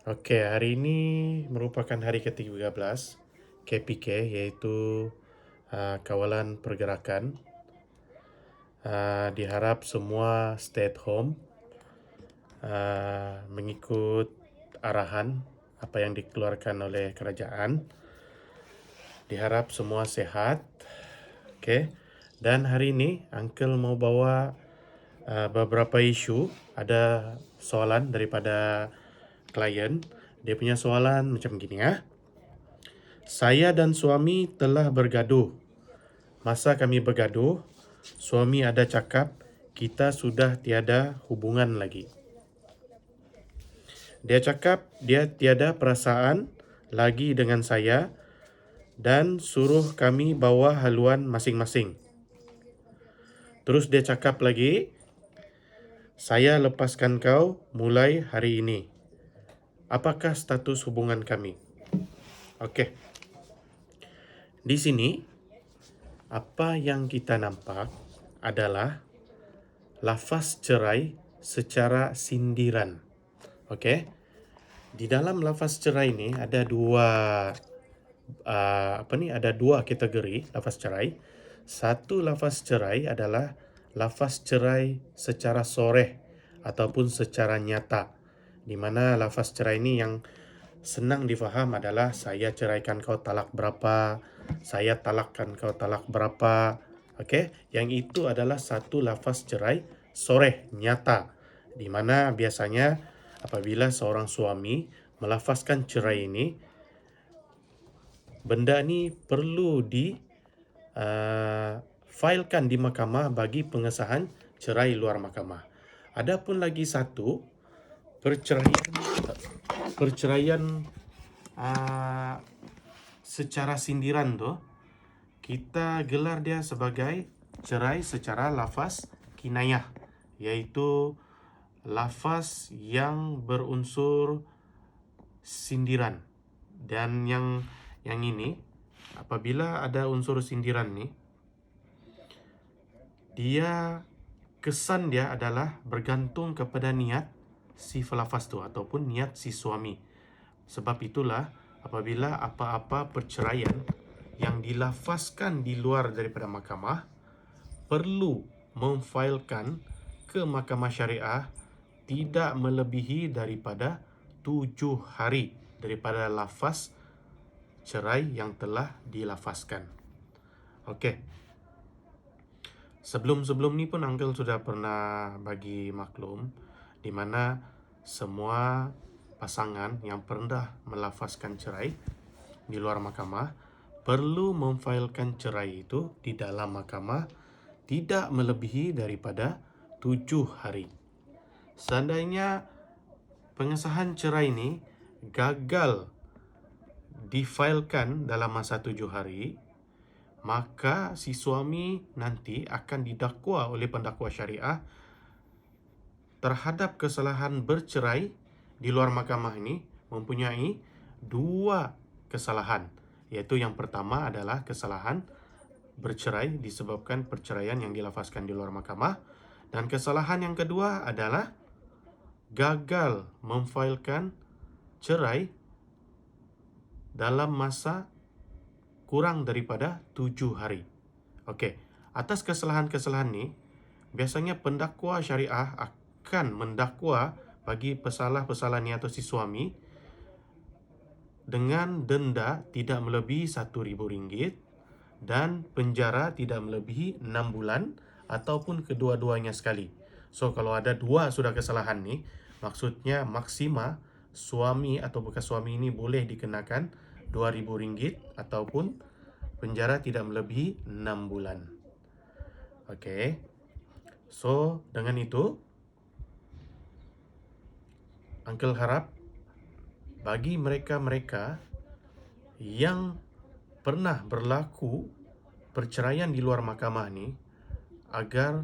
Oke, hari ini merupakan hari ke-13 KPK, yaitu kawalan pergerakan. Diharap semua stay at home, mengikut arahan apa yang dikeluarkan oleh kerajaan. Diharap semua sehat. Oke. Dan hari ini Uncle mau bawa beberapa isu. Ada soalan daripada klien. Dia punya soalan macam gini ya. Saya dan suami telah bergaduh. Masa kami bergaduh, suami ada cakap kita sudah tiada hubungan lagi. Dia cakap dia tiada perasaan lagi dengan saya dan suruh kami bawa haluan masing-masing. Terus dia cakap lagi, saya lepaskan kau mulai hari ini. Apakah status hubungan kami? Okey. Di sini, apa yang kita nampak adalah lafaz cerai secara sindiran. Okey. Di dalam lafaz cerai ini ada dua kategori lafaz cerai. Satu lafaz cerai adalah lafaz cerai secara soreh ataupun secara nyata, di mana lafaz cerai ini yang senang difaham adalah saya ceraikan kau talak berapa, saya talakkan kau talak berapa. Okey, yang itu adalah satu lafaz cerai soreh, nyata, di mana biasanya apabila seorang suami melafazkan cerai ini, benda ni perlu failkan di mahkamah bagi pengesahan cerai luar mahkamah. Adapun lagi satu, perceraian secara sindiran tu, kita gelar dia sebagai cerai secara lafaz kinayah, iaitu lafaz yang berunsur sindiran. Dan yang ini, apabila ada unsur sindiran ni, dia kesan dia adalah bergantung kepada niat si pelafaz tu ataupun niat si suami. Sebab itulah apabila apa-apa perceraian yang dilafazkan di luar daripada mahkamah perlu memfailkan ke mahkamah syariah tidak melebihi daripada 7 hari daripada lafaz cerai yang telah dilafazkan. Okey. Sebelum-sebelum ni pun Uncle sudah pernah bagi maklum di mana semua pasangan yang pernah melafazkan cerai di luar mahkamah perlu memfailkan cerai itu di dalam mahkamah tidak melebihi daripada 7 hari. Seandainya pengesahan cerai ini gagal difailkan dalam masa 7 hari, maka si suami nanti akan didakwa oleh pendakwa syariah terhadap kesalahan bercerai di luar mahkamah ini mempunyai 2 kesalahan. Iaitu yang pertama adalah kesalahan bercerai disebabkan perceraian yang dilafazkan di luar mahkamah. Dan kesalahan yang kedua adalah gagal memfailkan cerai dalam masa kurang daripada 7 hari. Okey, atas kesalahan-kesalahan ni, biasanya pendakwa syariah akan mendakwa bagi pesalah-pesalah ni atau si suami dengan denda tidak melebihi RM1,000 dan penjara tidak melebihi 6 bulan ataupun kedua-duanya sekali. So, kalau ada 2 sudah kesalahan ni, maksudnya maksima suami atau bekas suami ini boleh dikenakan RM2,000 ataupun penjara tidak melebihi 6 bulan. Okey. So, dengan itu, Uncle harap bagi mereka-mereka yang pernah berlaku perceraian di luar mahkamah ni, agar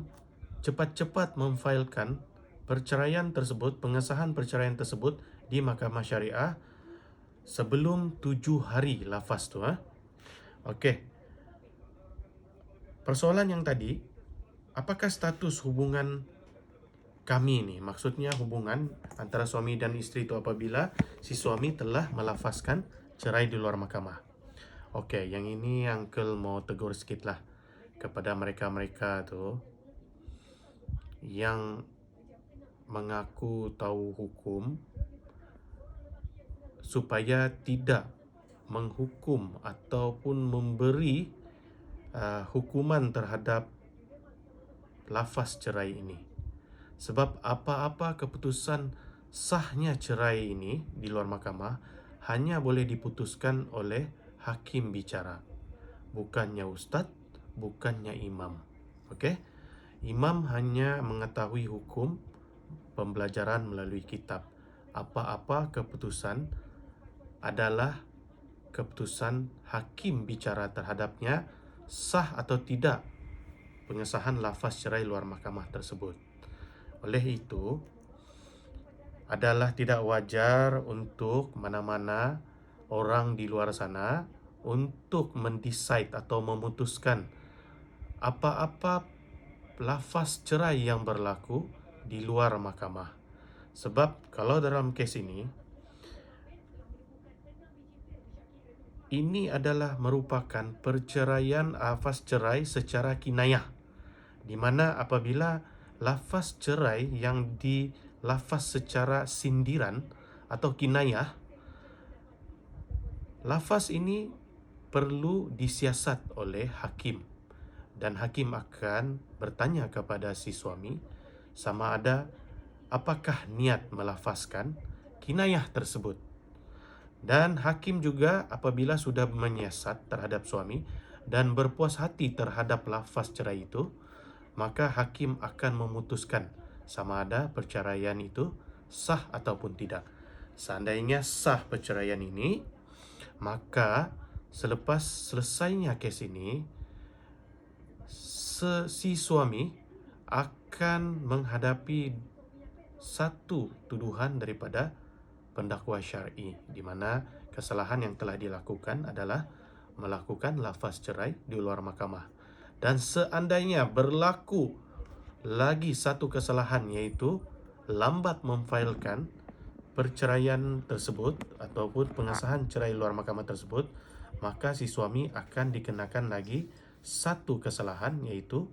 cepat-cepat memfailkan perceraian tersebut, pengesahan perceraian tersebut di mahkamah syariah sebelum 7 hari lafaz tu. Okey. Persoalan yang tadi, apakah status hubungan kami nih, maksudnya hubungan antara suami dan istri itu apabila si suami telah melafazkan cerai di luar mahkamah. Oke, yang ini Uncle mau tegur sedikit lah kepada mereka-mereka tuh yang mengaku tahu hukum supaya tidak menghukum ataupun memberi hukuman terhadap lafaz cerai ini. Sebab apa-apa keputusan sahnya cerai ini di luar mahkamah hanya boleh diputuskan oleh hakim bicara, bukannya ustaz, bukannya imam. Okey? Imam hanya mengetahui hukum pembelajaran melalui kitab. Apa-apa keputusan adalah keputusan hakim bicara terhadapnya sah atau tidak pengesahan lafaz cerai luar mahkamah tersebut. Oleh itu, adalah tidak wajar untuk mana-mana orang di luar sana untuk mendecide atau memutuskan apa-apa lafaz cerai yang berlaku di luar mahkamah. Sebab kalau dalam kes ini adalah merupakan perceraian lafaz cerai secara kinayah, di mana apabila lafaz cerai yang dilafaz secara sindiran atau kinayah, lafaz ini perlu disiasat oleh hakim, dan hakim akan bertanya kepada si suami sama ada apakah niat melafazkan kinayah tersebut. Dan hakim juga apabila sudah menyiasat terhadap suami dan berpuas hati terhadap lafaz cerai itu, maka hakim akan memutuskan sama ada perceraian itu sah ataupun tidak. Seandainya sah perceraian ini, maka selepas selesainya kes ini, si suami akan menghadapi satu tuduhan daripada pendakwa syar'i, di mana kesalahan yang telah dilakukan adalah melakukan lafaz cerai di luar mahkamah. Dan seandainya berlaku lagi satu kesalahan, yaitu lambat memfailkan perceraian tersebut ataupun pengesahan cerai luar mahkamah tersebut, maka si suami akan dikenakan lagi satu kesalahan, yaitu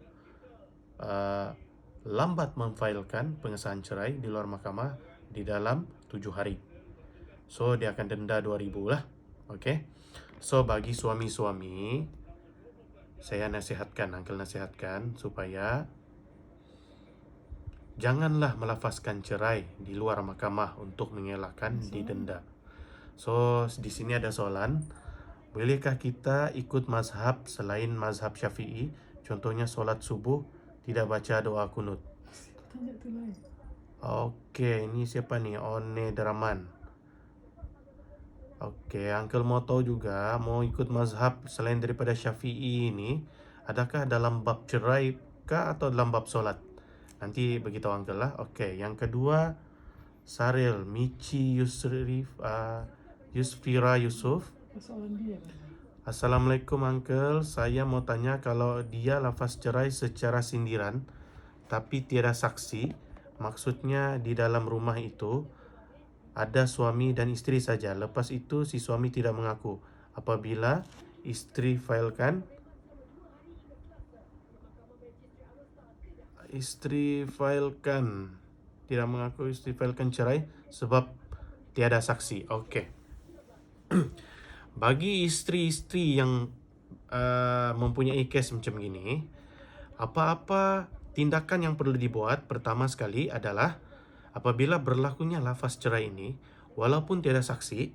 lambat memfailkan pengesahan cerai di luar mahkamah di dalam 7 hari. So, dia akan denda 2,000 lah. Okey. So, bagi suami-suami, saya nasihatkan, Uncle nasihatkan supaya janganlah melafazkan cerai di luar mahkamah untuk mengelakkan didenda. So, di sini ada soalan. Bolehkah kita ikut mazhab selain mazhab Syafi'i? Contohnya solat subuh tidak baca doa kunut. Okey, ini siapa nih? One Deraman. Okey, Uncle mau tahu juga, mau ikut mazhab selain daripada Syafi'i ini, adakah dalam bab cerai kah atau dalam bab solat? Nanti beritahu Uncle lah. Okey, yang kedua, Saril Michi Yusfira Yusuf. Assalamualaikum Uncle, saya mau tanya kalau dia lafaz cerai secara sindiran tapi tiada saksi, maksudnya di dalam rumah itu ada suami dan istri saja. Lepas itu si suami tidak mengaku. Apabila istri failkan tidak mengaku, istri failkan cerai sebab tiada saksi. Okey. Bagi istri-istri yang mempunyai kes macam gini, apa-apa tindakan yang perlu dibuat pertama sekali adalah apabila berlakunya lafaz cerai ini, walaupun tiada saksi,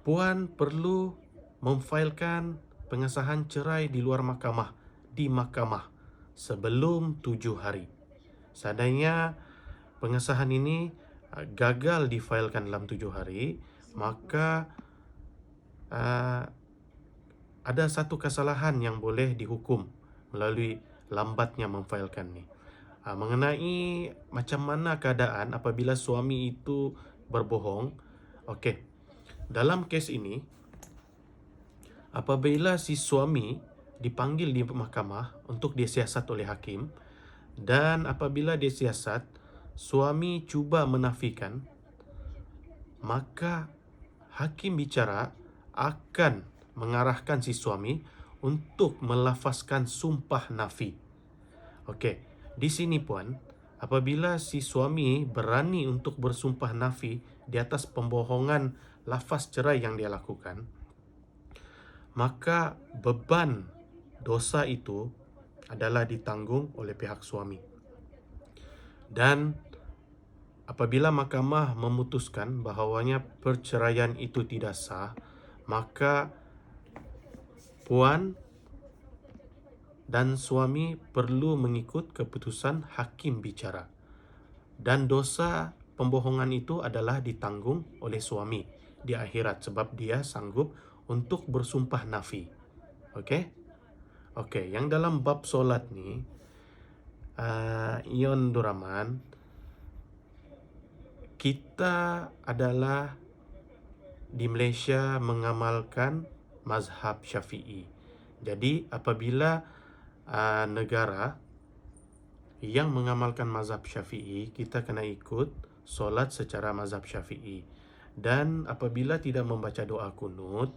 puan perlu memfailkan pengesahan cerai di luar mahkamah, di mahkamah sebelum 7 hari. Seandainya pengesahan ini gagal difailkan dalam 7 hari, maka ada satu kesalahan yang boleh dihukum melalui lambatnya memfailkan ni. Mengenai macam mana keadaan apabila suami itu berbohong. Okey. Dalam kes ini, apabila si suami dipanggil di mahkamah untuk disiasat oleh hakim Dan apabila dia siasat, suami cuba menafikan, maka hakim bicara akan mengarahkan si suami untuk melafazkan sumpah nafi. Okey, di sini puan, apabila si suami berani untuk bersumpah nafi di atas pembohongan lafaz cerai yang dia lakukan, maka beban dosa itu adalah ditanggung oleh pihak suami. Dan apabila mahkamah memutuskan bahawanya perceraian itu tidak sah, maka puan dan suami perlu mengikut keputusan hakim bicara. Dan dosa pembohongan itu adalah ditanggung oleh suami di akhirat sebab dia sanggup untuk bersumpah nafi. Okey? Okey, yang dalam bab solat ni, Ion Duraman, kita adalah di Malaysia mengamalkan mazhab Syafi'i. Jadi apabila negara yang mengamalkan mazhab Syafi'i, kita kena ikut solat secara mazhab Syafi'i. Dan apabila tidak membaca doa kunut,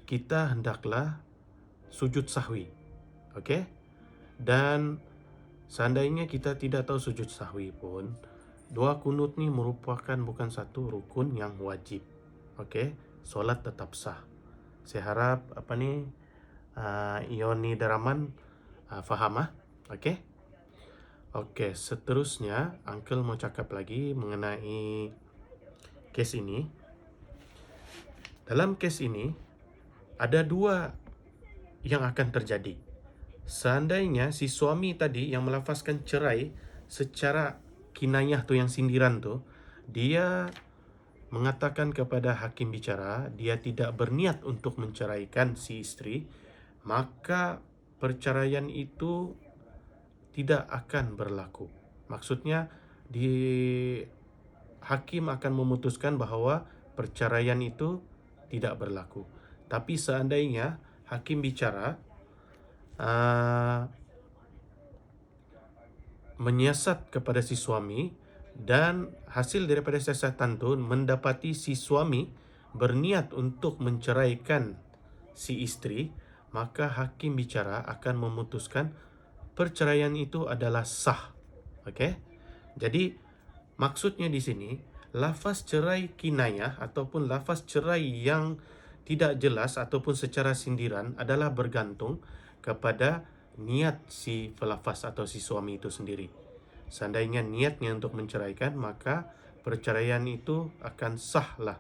kita hendaklah sujud sahwi. Okey? Dan seandainya kita tidak tahu sujud sahwi pun, doa kunut ni merupakan bukan satu rukun yang wajib. Okey? Solat tetap sah. Saya harap Ioni Daraman faham Okey? Okey, seterusnya Uncle mau cakap lagi mengenai kes ini. Dalam kes ini ada dua yang akan terjadi. Seandainya si suami tadi yang melafazkan cerai secara kinayah tu, yang sindiran tu, dia mengatakan kepada hakim bicara dia tidak berniat untuk menceraikan si isteri, maka perceraian itu tidak akan berlaku. Maksudnya hakim akan memutuskan bahawa perceraian itu tidak berlaku. Tapi seandainya hakim bicara menyiasat kepada si suami dan hasil daripada siasatan itu mendapati si suami berniat untuk menceraikan si isteri, maka hakim bicara akan memutuskan perceraian itu adalah sah. Okey? Jadi maksudnya di sini lafaz cerai kinayah ataupun lafaz cerai yang tidak jelas ataupun secara sindiran adalah bergantung kepada niat si pelafaz atau si suami itu sendiri. Seandainya niatnya untuk menceraikan, maka perceraian itu akan sahlah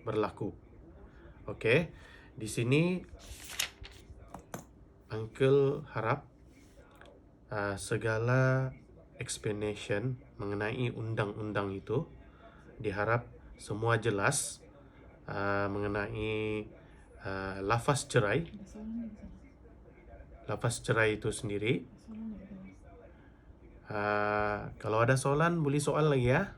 berlaku. Okey, di sini Uncle harap segala explanation mengenai undang-undang itu diharap semua jelas mengenai lafaz cerai itu sendiri. Kalau ada soalan boleh soal lagi ya.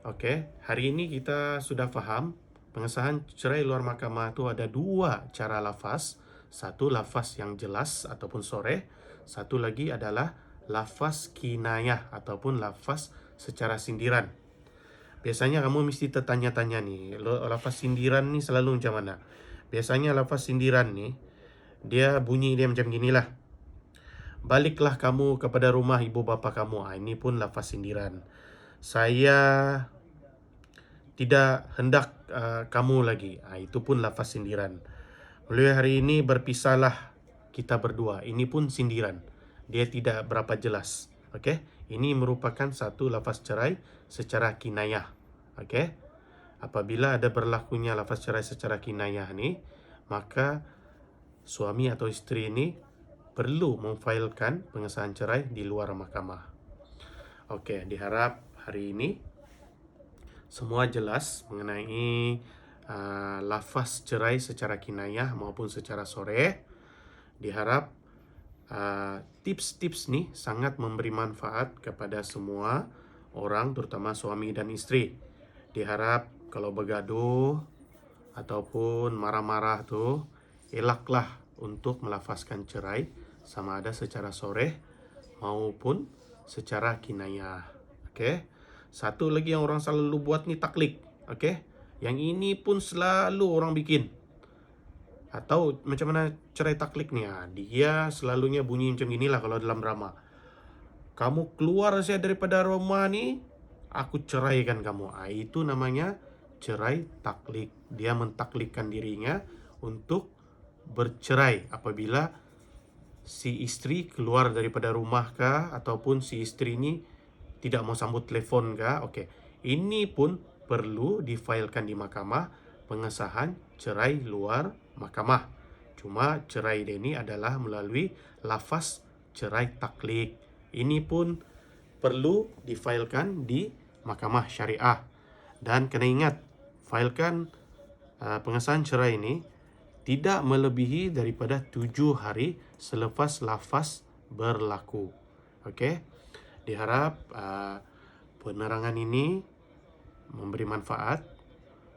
Okey, hari ini kita sudah faham pengesahan cerai luar mahkamah itu ada dua cara lafaz. Satu lafaz yang jelas ataupun soreh, satu lagi adalah lafaz kinayah ataupun lafaz secara sindiran. Biasanya kamu mesti tertanya-tanya nih, lafaz sindiran ni selalu macam mana? Biasanya lafaz sindiran ni dia bunyi dia macam ginilah. Baliklah kamu kepada rumah ibu bapa kamu. Ini pun lafaz sindiran. Saya tidak hendak kamu lagi. Itu pun lafaz sindiran. Mulai hari ini berpisahlah kita berdua. Ini pun sindiran. Dia tidak berapa jelas. Okey? Ini merupakan satu lafaz cerai secara kinayah. Okey? Apabila ada berlakunya lafaz cerai secara kinayah ni, maka suami atau isteri ini perlu memfailkan pengesahan cerai di luar mahkamah. Okey, diharap hari ini semua jelas mengenai lafaz cerai secara kinayah maupun secara soreh. Diharap tips-tips ni sangat memberi manfaat kepada semua orang, terutama suami dan isteri. Diharap kalau bergaduh ataupun marah-marah tu, elaklah untuk melafazkan cerai sama ada secara soreh maupun secara kinayah. Okey. Satu lagi yang orang selalu buat ni taklik. Okey. Yang ini pun selalu orang bikin. Atau macam mana cerai taklik ni? Dia selalunya bunyi macam inilah kalau dalam drama. Kamu keluar saya daripada rumah ni, aku ceraikan kamu. Itu namanya cerai taklik. Dia mentaklikkan dirinya untuk bercerai apabila si isteri keluar daripada rumah kah, ataupun si isteri ni tidak mau sambut telefon kah. Okey. Ini pun perlu difailkan di mahkamah pengesahan cerai luar mahkamah. Cuma cerai dia ni adalah melalui lafaz cerai taklik. Ini pun perlu difailkan di mahkamah syariah. Dan kena ingat, failkan pengesahan cerai ini tidak melebihi daripada 7 hari selepas lafaz berlaku. Okey. Diharap penerangan ini memberi manfaat.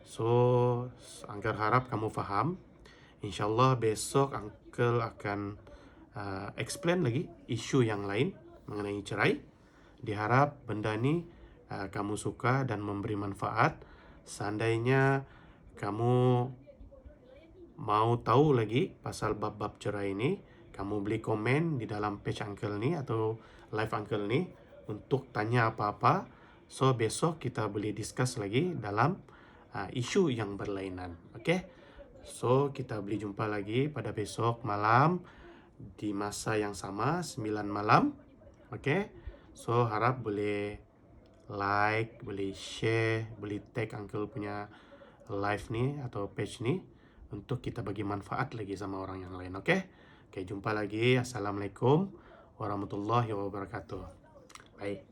So, Uncle harap kamu faham. InsyaAllah besok Uncle akan explain lagi isu yang lain mengenai cerai. Diharap benda ni kamu suka dan memberi manfaat. Seandainya kamu mau tahu lagi pasal bab-bab cerai ini, kamu boleh komen di dalam page Uncle ni atau live Uncle ni untuk tanya apa-apa. So, besok kita boleh discuss lagi dalam isu yang berlainan. Okey? So, kita boleh jumpa lagi pada besok malam di masa yang sama, 9 malam. Okey? So, harap boleh like, boleh share, boleh tag Uncle punya live ni atau page ni untuk kita bagi manfaat lagi sama orang yang lain. Okey? Okey, jumpa lagi. Assalamualaikum warahmatullahi wabarakatuh. Baik.